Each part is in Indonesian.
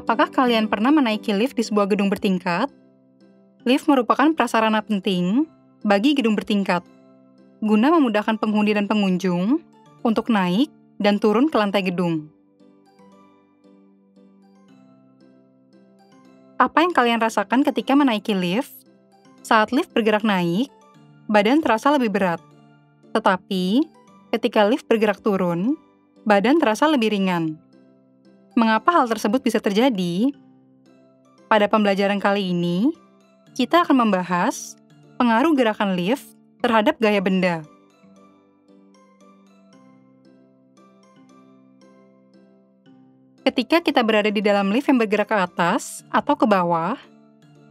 Apakah kalian pernah menaiki lift di sebuah gedung bertingkat? Lift merupakan prasarana penting bagi gedung bertingkat, guna memudahkan penghuni dan pengunjung untuk naik dan turun ke lantai gedung. Apa yang kalian rasakan ketika menaiki lift? Saat lift bergerak naik, badan terasa lebih berat. Tetapi, ketika lift bergerak turun, badan terasa lebih ringan. Mengapa hal tersebut bisa terjadi? Pada pembelajaran kali ini, kita akan membahas pengaruh gerakan lift terhadap gaya benda. Ketika kita berada di dalam lift yang bergerak ke atas atau ke bawah,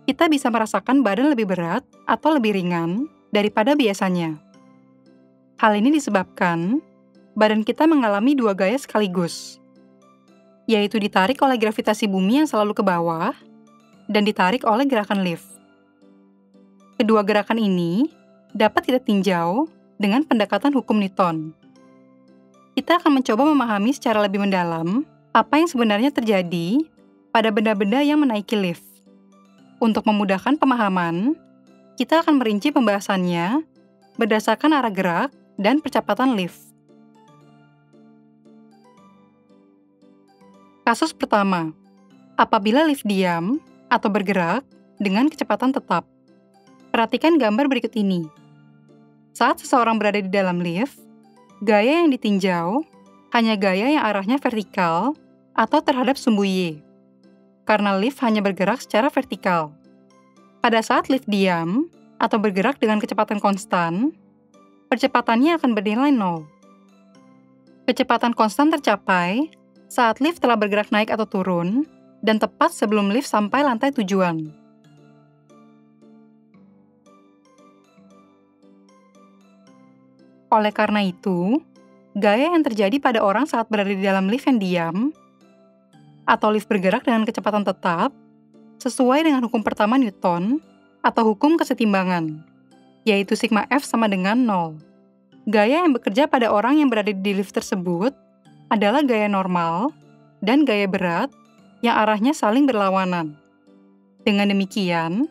kita bisa merasakan badan lebih berat atau lebih ringan daripada biasanya. Hal ini disebabkan badan kita mengalami dua gaya sekaligus, yaitu ditarik oleh gravitasi bumi yang selalu ke bawah dan ditarik oleh gerakan lift. Kedua gerakan ini dapat kita tinjau dengan pendekatan hukum Newton. Kita akan mencoba memahami secara lebih mendalam apa yang sebenarnya terjadi pada benda-benda yang menaiki lift. Untuk memudahkan pemahaman, kita akan merinci pembahasannya berdasarkan arah gerak dan percepatan lift. Kasus pertama, apabila lift diam atau bergerak dengan kecepatan tetap. Perhatikan gambar berikut ini. Saat seseorang berada di dalam lift, gaya yang ditinjau hanya gaya yang arahnya vertikal atau terhadap sumbu Y, karena lift hanya bergerak secara vertikal. Pada saat lift diam atau bergerak dengan kecepatan konstan, percepatannya akan bernilai 0. Kecepatan konstan tercapai saat lift telah bergerak naik atau turun, dan tepat sebelum lift sampai lantai tujuan. Oleh karena itu, gaya yang terjadi pada orang saat berada di dalam lift yang diam, atau lift bergerak dengan kecepatan tetap, sesuai dengan hukum pertama Newton, atau hukum kesetimbangan, yaitu sigma F sama dengan 0. Gaya yang bekerja pada orang yang berada di lift tersebut adalah gaya normal dan gaya berat yang arahnya saling berlawanan. Dengan demikian,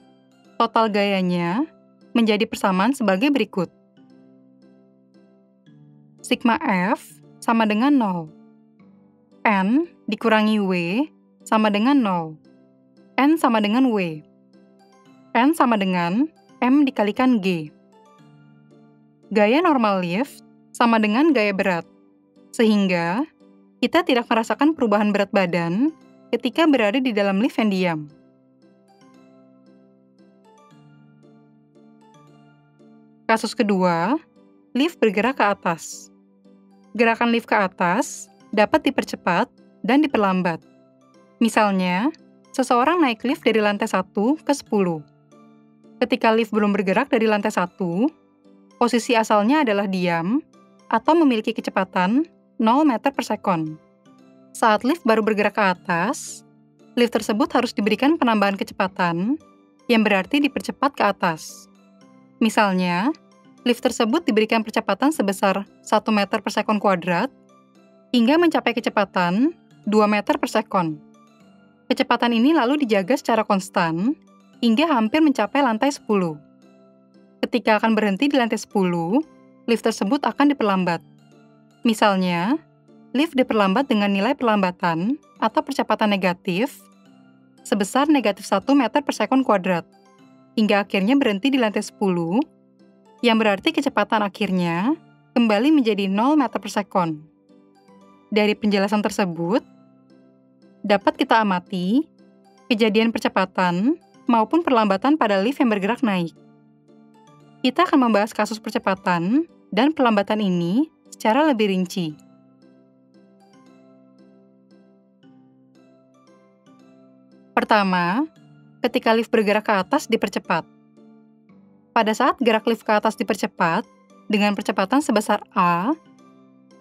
total gayanya menjadi persamaan sebagai berikut. Sigma F sama dengan 0. N dikurangi W sama dengan 0. N sama dengan W. N sama dengan M dikalikan G. Gaya normal lift sama dengan gaya berat, sehingga kita tidak merasakan perubahan berat badan ketika berada di dalam lift yang diam. Kasus kedua, lift bergerak ke atas. Gerakan lift ke atas dapat dipercepat dan diperlambat. Misalnya, seseorang naik lift dari lantai 1 ke 10. Ketika lift belum bergerak dari lantai 1, posisi asalnya adalah diam atau memiliki kecepatan 0 meter per sekon. Saat lift baru bergerak ke atas, lift tersebut harus diberikan penambahan kecepatan yang berarti dipercepat ke atas. Misalnya, lift tersebut diberikan percepatan sebesar 1 meter per sekon kuadrat hingga mencapai kecepatan 2 meter per sekon. Kecepatan ini lalu dijaga secara konstan hingga hampir mencapai lantai 10. Ketika akan berhenti di lantai 10, lift tersebut akan diperlambat. Misalnya, lift diperlambat dengan nilai perlambatan atau percepatan negatif sebesar negatif 1 meter per sekon kuadrat, hingga akhirnya berhenti di lantai 10, yang berarti kecepatan akhirnya kembali menjadi 0 meter per sekon. Dari penjelasan tersebut, dapat kita amati kejadian percepatan maupun perlambatan pada lift yang bergerak naik. Kita akan membahas kasus percepatan dan perlambatan ini secara lebih rinci. Pertama, ketika lift bergerak ke atas dipercepat. Pada saat gerak lift ke atas dipercepat dengan percepatan sebesar A,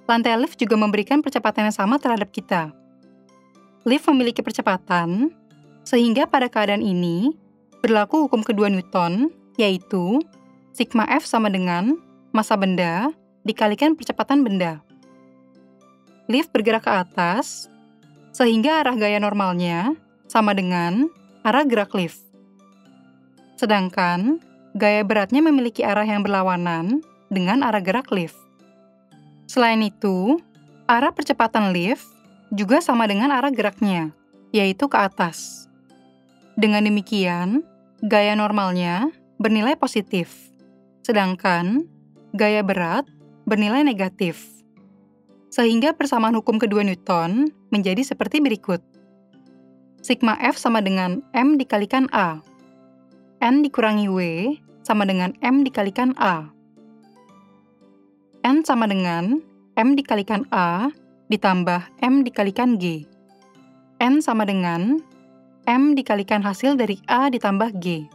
lantai lift juga memberikan percepatan yang sama terhadap kita. Lift memiliki percepatan, sehingga pada keadaan ini berlaku hukum kedua Newton, yaitu sigma F sama dengan massa benda dikalikan percepatan benda. Lift bergerak ke atas, sehingga arah gaya normalnya sama dengan arah gerak lift. Sedangkan gaya beratnya memiliki arah yang berlawanan dengan arah gerak lift. Selain itu, arah percepatan lift juga sama dengan arah geraknya, yaitu ke atas. Dengan demikian, gaya normalnya bernilai positif, sedangkan gaya berat bernilai negatif. Sehingga persamaan hukum kedua Newton menjadi seperti berikut. Sigma F sama dengan M dikalikan A. N dikurangi W sama dengan M dikalikan A. N sama dengan M dikalikan A ditambah M dikalikan G. N sama dengan M dikalikan hasil dari A ditambah G.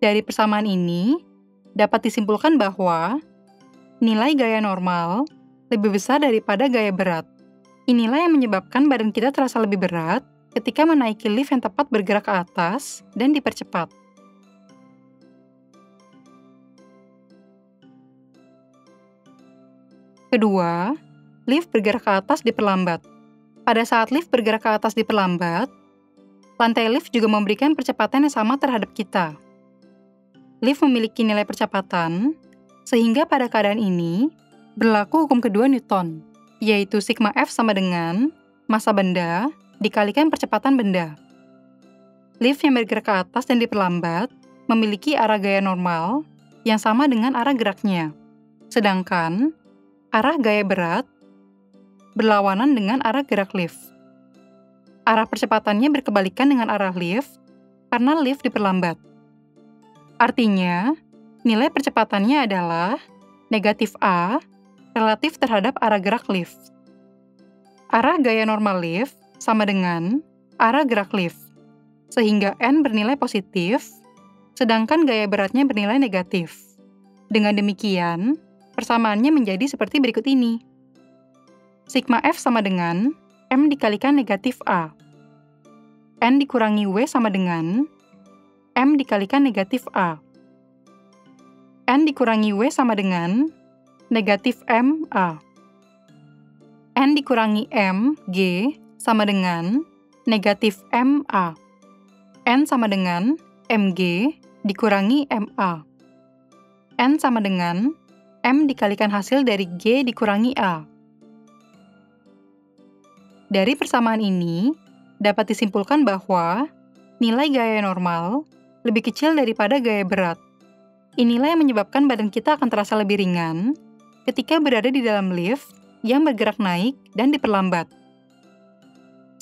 Dari persamaan ini, dapat disimpulkan bahwa nilai gaya normal lebih besar daripada gaya berat. Inilah yang menyebabkan badan kita terasa lebih berat ketika menaiki lift yang tepat bergerak ke atas dan dipercepat. Kedua, lift bergerak ke atas diperlambat. Pada saat lift bergerak ke atas diperlambat, lantai lift juga memberikan percepatan yang sama terhadap kita. Lift memiliki nilai percepatan, sehingga pada keadaan ini berlaku hukum kedua Newton, yaitu sigma F sama dengan massa benda dikalikan percepatan benda. Lift yang bergerak ke atas dan diperlambat memiliki arah gaya normal yang sama dengan arah geraknya, sedangkan arah gaya berat berlawanan dengan arah gerak lift. Arah percepatannya berkebalikan dengan arah lift karena lift diperlambat. Artinya, nilai percepatannya adalah negatif A relatif terhadap arah gerak lift. Arah gaya normal lift sama dengan arah gerak lift, sehingga N bernilai positif, sedangkan gaya beratnya bernilai negatif. Dengan demikian, persamaannya menjadi seperti berikut ini. Sigma F sama dengan M dikalikan negatif A. N dikurangi W sama dengan M dikalikan negatif A. N dikurangi W sama dengan negatif M A. N dikurangi M G sama dengan negatif M A. N sama dengan MG dikurangi MA. N sama dengan M dikalikan hasil dari G dikurangi A. Dari persamaan ini, dapat disimpulkan bahwa nilai gaya normal lebih kecil daripada gaya berat. Inilah yang menyebabkan badan kita akan terasa lebih ringan ketika berada di dalam lift yang bergerak naik dan diperlambat.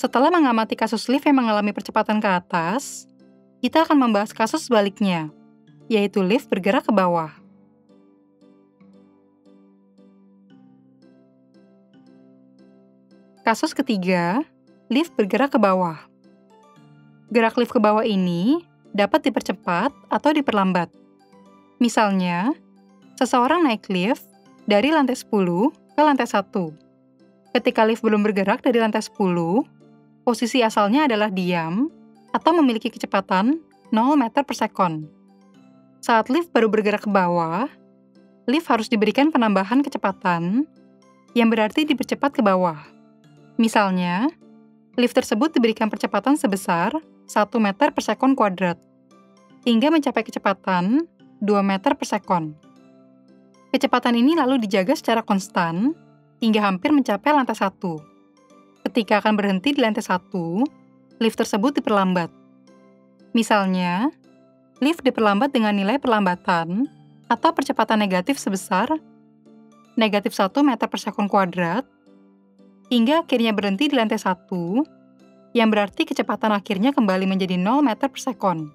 Setelah mengamati kasus lift yang mengalami percepatan ke atas, kita akan membahas kasus sebaliknya, yaitu lift bergerak ke bawah. Kasus ketiga, lift bergerak ke bawah. Gerak lift ke bawah ini dapat dipercepat atau diperlambat. Misalnya, seseorang naik lift dari lantai 10 ke lantai 1. Ketika lift belum bergerak dari lantai 10, posisi asalnya adalah diam atau memiliki kecepatan 0 meter per sekon. Saat lift baru bergerak ke bawah, lift harus diberikan penambahan kecepatan yang berarti dipercepat ke bawah. Misalnya, lift tersebut diberikan percepatan sebesar 1 meter per sekon kuadrat, hingga mencapai kecepatan 2 meter per sekon. Kecepatan ini lalu dijaga secara konstan hingga hampir mencapai lantai 1. Ketika akan berhenti di lantai 1, lift tersebut diperlambat. Misalnya, lift diperlambat dengan nilai perlambatan atau percepatan negatif sebesar negatif 1 meter per sekon kuadrat, hingga akhirnya berhenti di lantai 1, yang berarti kecepatan akhirnya kembali menjadi 0 meter per sekon.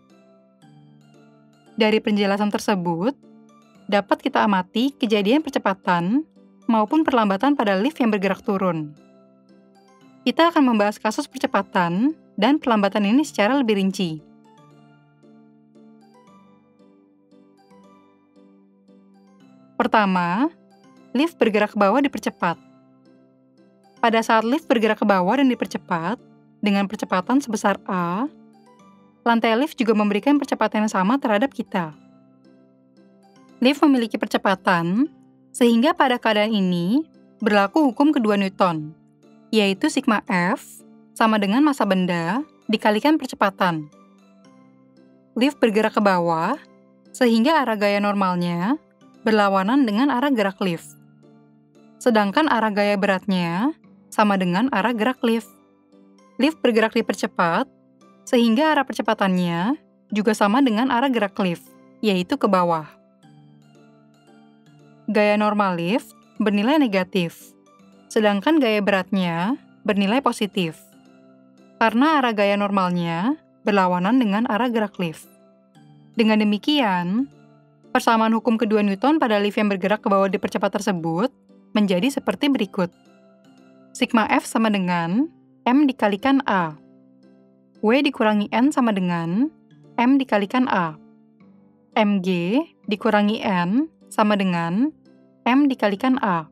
Dari penjelasan tersebut, dapat kita amati kejadian percepatan maupun perlambatan pada lift yang bergerak turun. Kita akan membahas kasus percepatan dan perlambatan ini secara lebih rinci. Pertama, lift bergerak ke bawah dipercepat. Pada saat lift bergerak ke bawah dan dipercepat dengan percepatan sebesar A, lantai lift juga memberikan percepatan yang sama terhadap kita. Lift memiliki percepatan, sehingga pada keadaan ini berlaku hukum kedua Newton, yaitu sigma F sama dengan massa benda dikalikan percepatan. Lift bergerak ke bawah, sehingga arah gaya normalnya berlawanan dengan arah gerak lift. Sedangkan arah gaya beratnya sama dengan arah gerak lift. Lift bergerak dipercepat, sehingga arah percepatannya juga sama dengan arah gerak lift, yaitu ke bawah. Gaya normal lift bernilai negatif, sedangkan gaya beratnya bernilai positif, karena arah gaya normalnya berlawanan dengan arah gerak lift. Dengan demikian, persamaan hukum kedua Newton pada lift yang bergerak ke bawah dipercepat tersebut menjadi seperti berikut. Sigma F sama dengan M dikalikan A. W dikurangi N sama dengan M dikalikan A. Mg dikurangi N sama dengan M dikalikan A.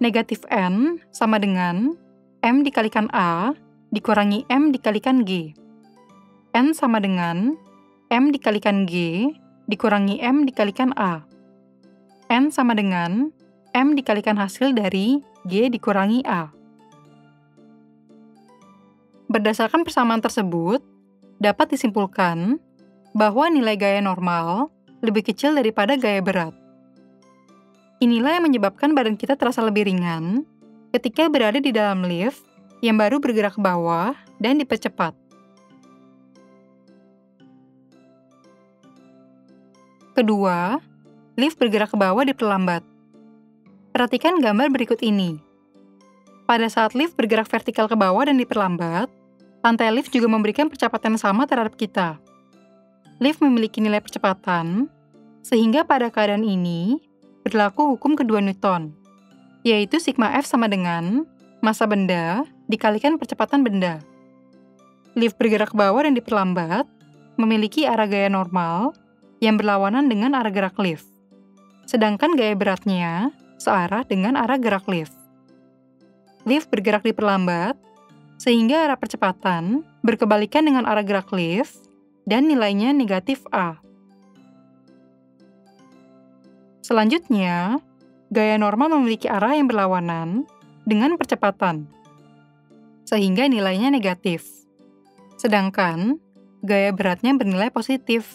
Negatif N sama dengan M dikalikan A dikurangi M dikalikan G. N sama dengan M dikalikan G dikurangi M dikalikan A. N sama dengan M dikalikan hasil dari G dikurangi A. Berdasarkan persamaan tersebut, dapat disimpulkan bahwa nilai gaya normal lebih kecil daripada gaya berat. Inilah yang menyebabkan badan kita terasa lebih ringan ketika berada di dalam lift yang baru bergerak ke bawah dan dipercepat. Kedua, lift bergerak ke bawah diperlambat. Perhatikan gambar berikut ini. Pada saat lift bergerak vertikal ke bawah dan diperlambat, lantai lift juga memberikan percepatan yang sama terhadap kita. Lift memiliki nilai percepatan, sehingga pada keadaan ini berlaku hukum kedua Newton, yaitu sigma F sama dengan massa benda dikalikan percepatan benda. Lift bergerak ke bawah dan diperlambat memiliki arah gaya normal yang berlawanan dengan arah gerak lift, sedangkan gaya beratnya searah dengan arah gerak lift. Lift bergerak diperlambat, sehingga arah percepatan berkebalikan dengan arah gerak lift dan nilainya negatif A. Selanjutnya, gaya normal memiliki arah yang berlawanan dengan percepatan, sehingga nilainya negatif. Sedangkan, gaya beratnya bernilai positif.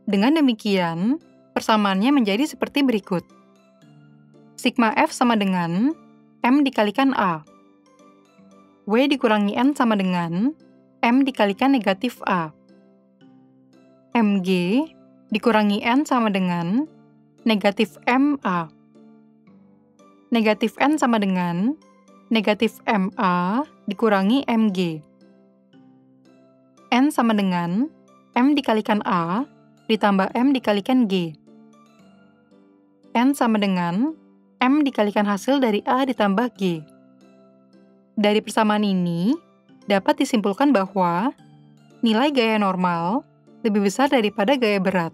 Dengan demikian, persamaannya menjadi seperti berikut. Sigma F sama dengan M dikalikan A. W dikurangi N sama dengan M dikalikan negatif A. Mg dikurangi N sama dengan negatif MA. Negatif N sama dengan negatif MA dikurangi Mg. N sama dengan M dikalikan A ditambah M dikalikan G. N sama dengan M dikalikan hasil dari A ditambah G. Dari persamaan ini, dapat disimpulkan bahwa nilai gaya normal lebih besar daripada gaya berat.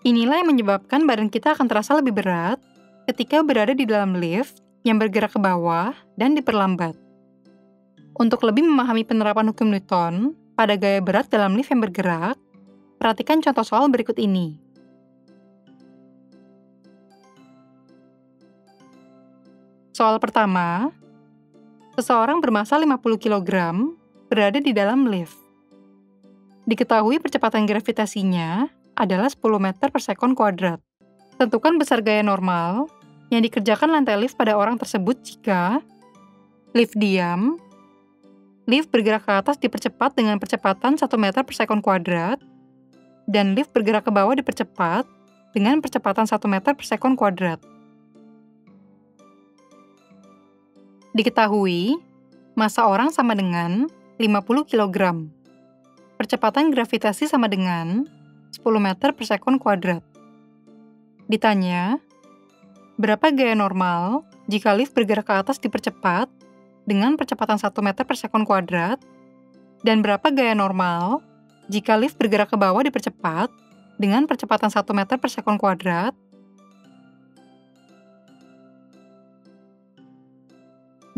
Inilah yang menyebabkan badan kita akan terasa lebih berat ketika berada di dalam lift yang bergerak ke bawah dan diperlambat. Untuk lebih memahami penerapan hukum Newton pada gaya berat dalam lift yang bergerak, perhatikan contoh soal berikut ini. Soal pertama, seseorang bermasa 50 kg berada di dalam lift. Diketahui percepatan gravitasinya adalah 10 meter per sekon kuadrat. Tentukan besar gaya normal yang dikerjakan lantai lift pada orang tersebut jika lift diam, lift bergerak ke atas dipercepat dengan percepatan 1 meter per sekon kuadrat, dan lift bergerak ke bawah dipercepat dengan percepatan 1 meter per sekon kuadrat. Diketahui, massa orang sama dengan 50 kg. Percepatan gravitasi sama dengan 10 meter per sekon kuadrat. Ditanya, berapa gaya normal jika lift bergerak ke atas dipercepat dengan percepatan 1 meter per sekon kuadrat, dan berapa gaya normal jika lift bergerak ke bawah dipercepat dengan percepatan 1 meter per sekon kuadrat?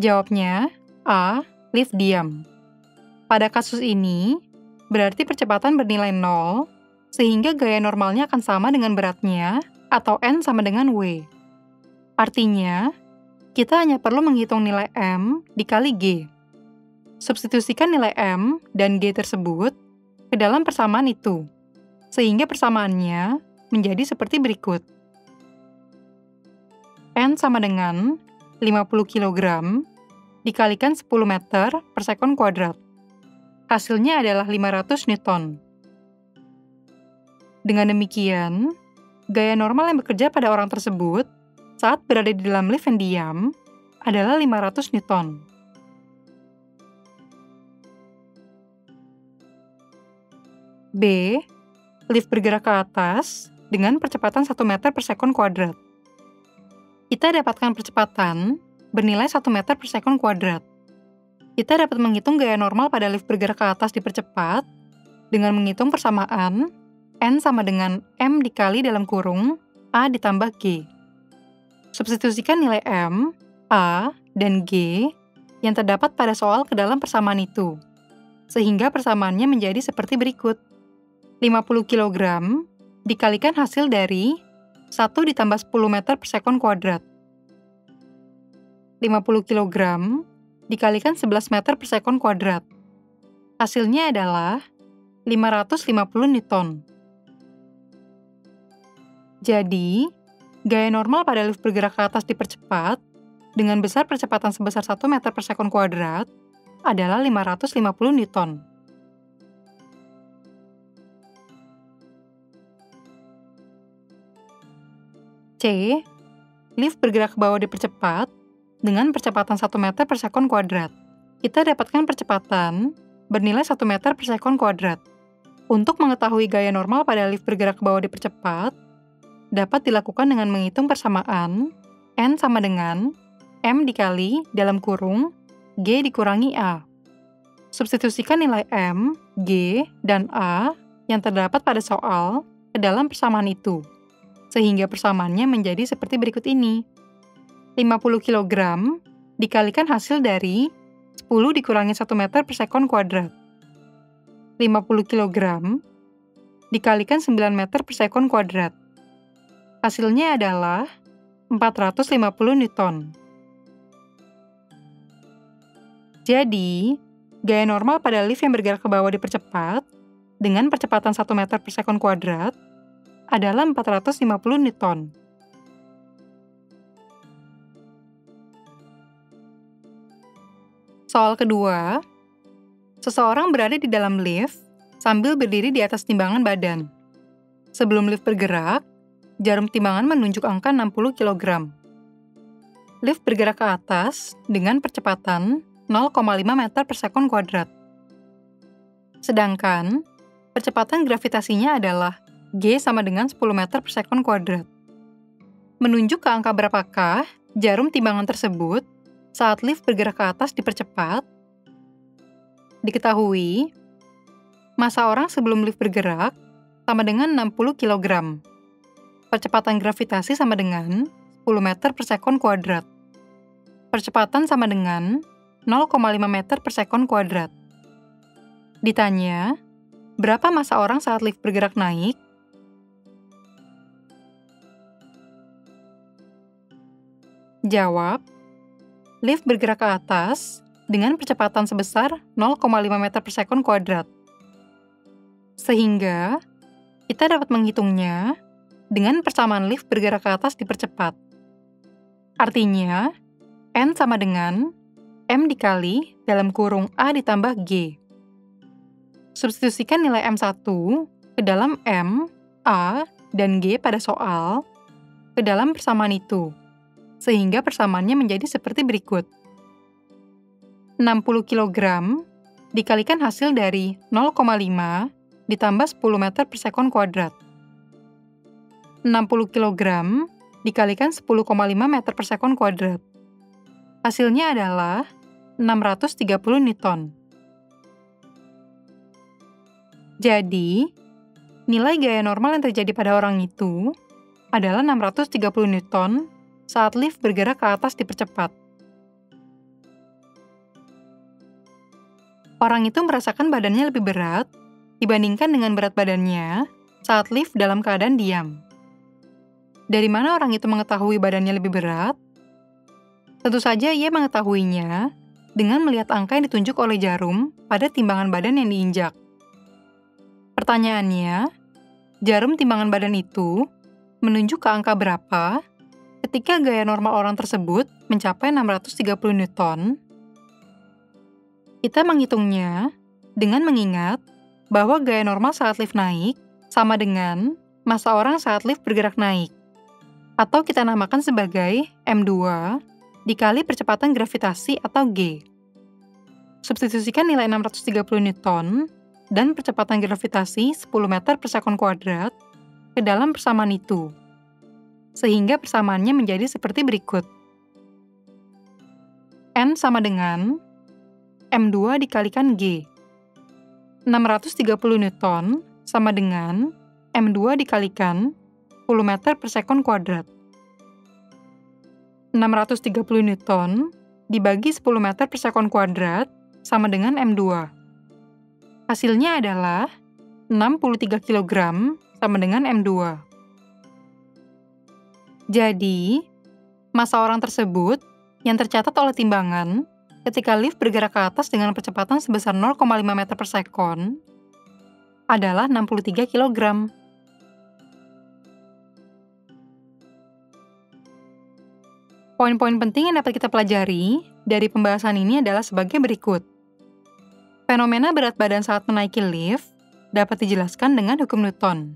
Jawabnya, A. Lift diam. Pada kasus ini, berarti percepatan bernilai 0, sehingga gaya normalnya akan sama dengan beratnya, atau N sama dengan W. Artinya, kita hanya perlu menghitung nilai M dikali G. Substitusikan nilai M dan G tersebut ke dalam persamaan itu, sehingga persamaannya menjadi seperti berikut. N sama dengan 50 kg dikalikan 10 meter per sekon kuadrat. Hasilnya adalah 500 Newton. Dengan demikian, gaya normal yang bekerja pada orang tersebut saat berada di dalam lift yang diam adalah 500 Newton. B. Lift bergerak ke atas dengan percepatan 1 meter per sekon kuadrat. Kita dapatkan percepatan bernilai 1 meter per sekon kuadrat. Kita dapat menghitung gaya normal pada lift bergerak ke atas dipercepat dengan menghitung persamaan N sama dengan M dikali dalam kurung A ditambah G. Substitusikan nilai M, A, dan G yang terdapat pada soal ke dalam persamaan itu, sehingga persamaannya menjadi seperti berikut. 50 kg dikalikan hasil dari 1 ditambah 10 meter per sekon kuadrat. 50 kg dikalikan 11 meter per sekon kuadrat. Hasilnya adalah 550 Newton. Jadi, gaya normal pada lift bergerak ke atas dipercepat dengan besar percepatan sebesar 1 meter per sekon kuadrat adalah 550 Newton. C. Lift bergerak ke bawah dipercepat dengan percepatan 1 meter per sekon kuadrat. Kita dapatkan percepatan bernilai 1 meter per sekon kuadrat. Untuk mengetahui gaya normal pada lift bergerak ke bawah dipercepat, dapat dilakukan dengan menghitung persamaan N sama dengan M dikali dalam kurung G dikurangi A. Substitusikan nilai M, G, dan A yang terdapat pada soal ke dalam persamaan itu, sehingga persamaannya menjadi seperti berikut ini. 50 kg dikalikan hasil dari 10 dikurangi 1 meter per sekon kuadrat. 50 kg dikalikan 9 meter per sekon kuadrat. Hasilnya adalah 450 Newton. Jadi, gaya normal pada lift yang bergerak ke bawah dipercepat dengan percepatan 1 meter per sekon kuadrat adalah 450 Newton. Soal kedua, seseorang berada di dalam lift sambil berdiri di atas timbangan badan. Sebelum lift bergerak, jarum timbangan menunjuk angka 60 kg. Lift bergerak ke atas dengan percepatan 0,5 meter per sekon kuadrat. Sedangkan, percepatan gravitasinya adalah G sama dengan 10 meter per sekon kuadrat. Menunjuk ke angka berapakah jarum timbangan tersebut saat lift bergerak ke atas dipercepat? Diketahui, massa orang sebelum lift bergerak sama dengan 60 kg. Percepatan gravitasi sama dengan 10 meter per sekon kuadrat. Percepatan sama dengan 0,5 meter per sekon kuadrat. Ditanya, berapa massa orang saat lift bergerak naik? Jawab, lift bergerak ke atas dengan percepatan sebesar 0,5 meter per sekon kuadrat. Sehingga, kita dapat menghitungnya dengan persamaan lift bergerak ke atas dipercepat. Artinya, N sama dengan M dikali dalam kurung A ditambah G. Substitusikan nilai M1 ke dalam M, A, dan G pada soal ke dalam persamaan itu, sehingga persamaannya menjadi seperti berikut. 60 kg dikalikan hasil dari 0,5 ditambah 10 meter per sekon kuadrat. 60 kg dikalikan 10,5 meter per sekon kuadrat. Hasilnya adalah 630 Newton. Jadi, nilai gaya normal yang terjadi pada orang itu adalah 630 Newton saat lift bergerak ke atas dipercepat. Orang itu merasakan badannya lebih berat dibandingkan dengan berat badannya saat lift dalam keadaan diam. Dari mana orang itu mengetahui badannya lebih berat? Tentu saja ia mengetahuinya dengan melihat angka yang ditunjuk oleh jarum pada timbangan badan yang diinjak. Pertanyaannya, jarum timbangan badan itu menunjuk ke angka berapa ketika gaya normal orang tersebut mencapai 630 Newton? Kita menghitungnya dengan mengingat bahwa gaya normal saat lift naik sama dengan massa orang saat lift bergerak naik, atau kita namakan sebagai M2 dikali percepatan gravitasi atau G. Substitusikan nilai 630 Newton dan percepatan gravitasi 10 meter per sekon kuadrat ke dalam persamaan itu, sehingga persamaannya menjadi seperti berikut. N sama dengan M2 dikalikan G. 630 Newton sama dengan M2 dikalikan 10 meter per sekon kuadrat. 630 Newton dibagi 10 meter per sekon kuadrat sama dengan M2. Hasilnya adalah 63 kg sama dengan M2. Jadi, massa orang tersebut yang tercatat oleh timbangan ketika lift bergerak ke atas dengan percepatan sebesar 0,5 meter per sekon adalah 63 kg. Poin-poin penting yang dapat kita pelajari dari pembahasan ini adalah sebagai berikut. Fenomena berat badan saat menaiki lift dapat dijelaskan dengan hukum Newton.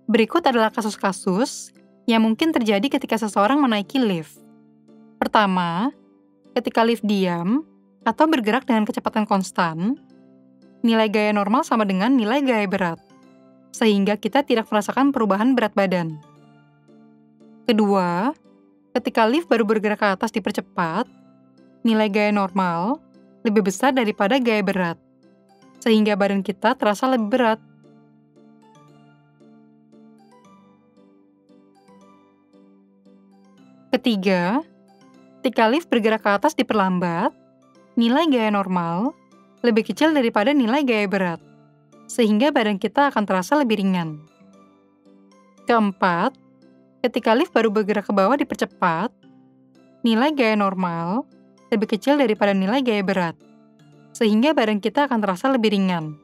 Berikut adalah kasus-kasus yang mungkin terjadi ketika seseorang menaiki lift. Pertama, ketika lift diam atau bergerak dengan kecepatan konstan, nilai gaya normal sama dengan nilai gaya berat, sehingga kita tidak merasakan perubahan berat badan. Kedua, ketika lift baru bergerak ke atas dipercepat, nilai gaya normal lebih besar daripada gaya berat, sehingga badan kita terasa lebih berat. Ketiga, ketika lift bergerak ke atas diperlambat, nilai gaya normal lebih kecil daripada nilai gaya berat, sehingga badan kita akan terasa lebih ringan. Keempat, ketika lift baru bergerak ke bawah dipercepat, nilai gaya normal lebih kecil daripada nilai gaya berat, sehingga badan kita akan terasa lebih ringan.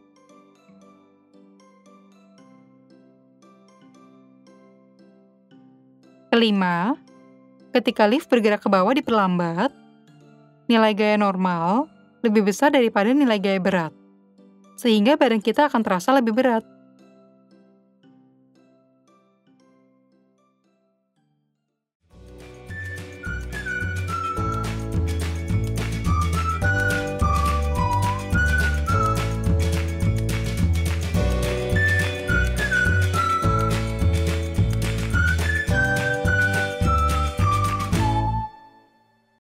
Kelima, ketika lift bergerak ke bawah diperlambat, nilai gaya normal lebih besar daripada nilai gaya berat, sehingga badan kita akan terasa lebih berat.